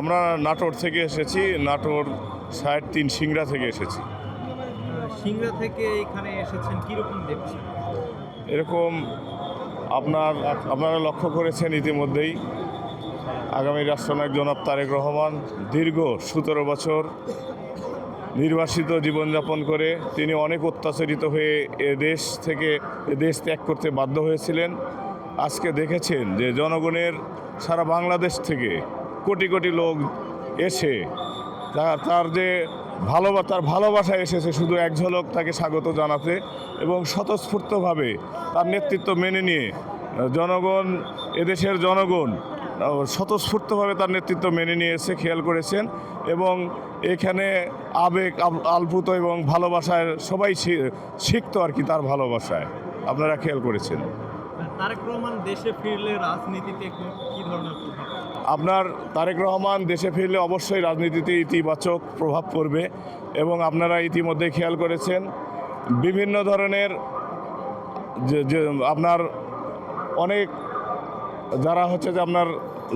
আমরা নাটোর থেকে এসেছি। নাটোর সাইড ৩ সিংড়া থেকে এসেছি। সিংড়া থেকে এখানে এসেছেন, কিরকম দেখছেন? এরকম আপনারা লক্ষ্য করেছেন ইতিমধ্যেই, আগামী রাষ্ট্রনায়ক জনাব তারেক রহমান দীর্ঘ ১৭ বছর নির্বাসিত জীবনযাপন করে তিনি অনেক অত্যাচারিত হয়ে এ দেশ ত্যাগ করতে বাধ্য হয়েছিলেন। আজকে দেখেছেন যে জনগণের সারা বাংলাদেশ থেকে কোটি কোটি লোক এসে তার যে ভালোবাসা এসেছে শুধু এক ঝলক তাকে স্বাগত জানাতে, এবং স্বতঃস্ফূর্তভাবে তার নেতৃত্ব মেনে নিয়ে এদেশের জনগণ স্বতঃস্ফূর্তভাবে তার নেতৃত্ব মেনে নিয়েছে, খেয়াল করেছেন। এবং এখানে আবেগ আলপুত এবং ভালোবাসায় সবাই শিখত আর কি, তার ভালোবাসায় আপনারা খেয়াল করেছেন। তারেক রহমান দেশে ফিরলে রাজনীতিতে কি ধরনের প্রভাব? তারেক রহমান দেশে ফিরলে অবশ্যই রাজনীতিতে ইতিবাচক প্রভাব পড়বে, এবং আপনারা ইতিমধ্যে খেয়াল করেছেন বিভিন্ন ধরনের যে আপনার অনেক যারা হচ্ছে যে আপনার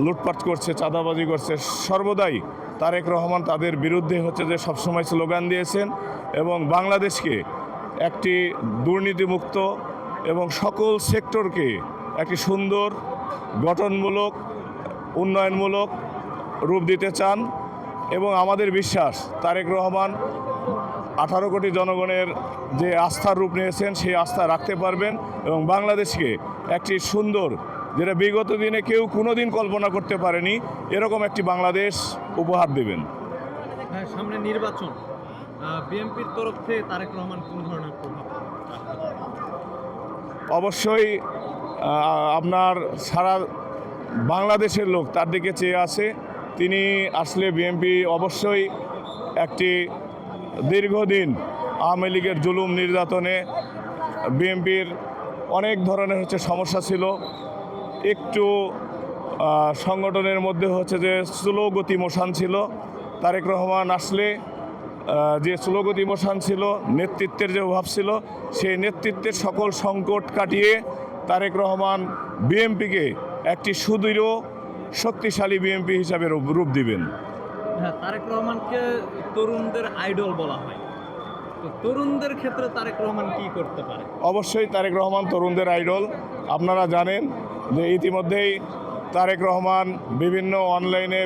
লুটপাট করছে, চাঁদাবাজি করছে, সর্বদাই তারেক রহমান তাদের বিরুদ্ধে হচ্ছে যে সবসময় স্লোগান দিয়েছেন, এবং বাংলাদেশকে একটি দুর্নীতিমুক্ত এবং সকল সেক্টরকে একটি সুন্দর গঠনমূলক উন্নয়নমূলক রূপ দিতে চান। এবং আমাদের বিশ্বাস তারেক রহমান 18 কোটি জনগণের যে আস্থার রূপ নিয়েছেন সেই আস্থা রাখতে পারবেন, এবং বাংলাদেশকে একটি সুন্দর, যেটা বিগত দিনে কেউ কোনোদিন কল্পনা করতে পারেনি, এরকম একটি বাংলাদেশ উপহার দেবেন। হ্যাঁ, সামনে নির্বাচন, বিএনপির তরফ থেকে তারেক রহমান কোন ধরনের প্রভাব? অবশ্যই আপনার সারা বাংলাদেশের লোক তার দিকে চেয়ে আছে। তিনি আসলে বিএনপি অবশ্যই একটি দীর্ঘদিন আওয়ামী লীগের জুলুম নির্যাতনে বিএনপির অনেক ধরনের সমস্যা ছিল। একটু সংগঠনের মধ্যে যে স্লো গতি মোশন ছিল। তারেক রহমান আসলে যে স্লো গতি মোশন ছিল, নেতৃত্বের যে অভাব ছিল, সেই নেতৃত্বের সকল সংকট কাটিয়ে তারেক রহমান বিএনপিকে একটি সুদৃঢ় শক্তিশালী বিএনপি হিসাবে রূপ দিবেন। হ্যাঁ, তারেক রহমানকে তরুণদের আইডল বলা হয়, তো তরুণদের ক্ষেত্রে তারেক রহমান কি করতে পারে? অবশ্যই তারেক রহমান তরুণদের আইডল। আপনারা জানেন যে ইতিমধ্যেই তারেক রহমান বিভিন্ন অনলাইনে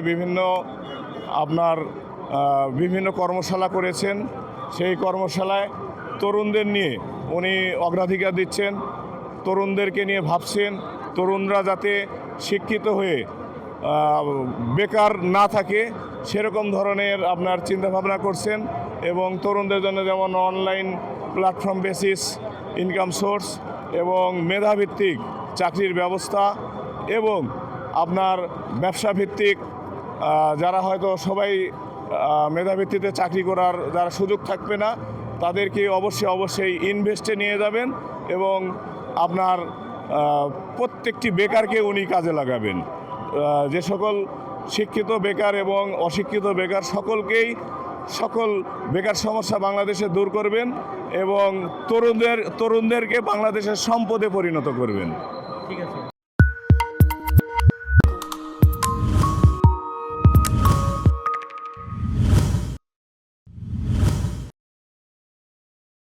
বিভিন্ন কর্মশালা করেছেন। সেই কর্মশালায় তরুণদের নিয়ে উনি অগ্রাধিকার দিচ্ছেন, তরুণদেরকে নিয়ে ভাবছেন, তরুণরা যাতে শিক্ষিত হয়ে বেকার না থাকে সেরকম ধরনের চিন্তাভাবনা করছেন। এবং তরুণদের জন্য যেমন online platform basis income source এবং মেধাভিত্তিক চাকরির ব্যবস্থা, এবং ব্যবসাভিত্তিক যারা হয়তো সবাই মেধাভিত্তিতে চাকরি করার যারা সুযোগ থাকবে না, তাদেরকে অবশ্যই ইনভেস্টে নিয়ে যাবেন, এবং প্রত্যেকটি বেকারকে উনি কাজে লাগাবেন। যে সকল শিক্ষিত বেকার এবং অশিক্ষিত বেকার সকল বেকার সমস্যা বাংলাদেশে দূর করবেন, এবং তরুণদেরকে বাংলাদেশের সম্পদে পরিণত করবেন। ঠিক আছে।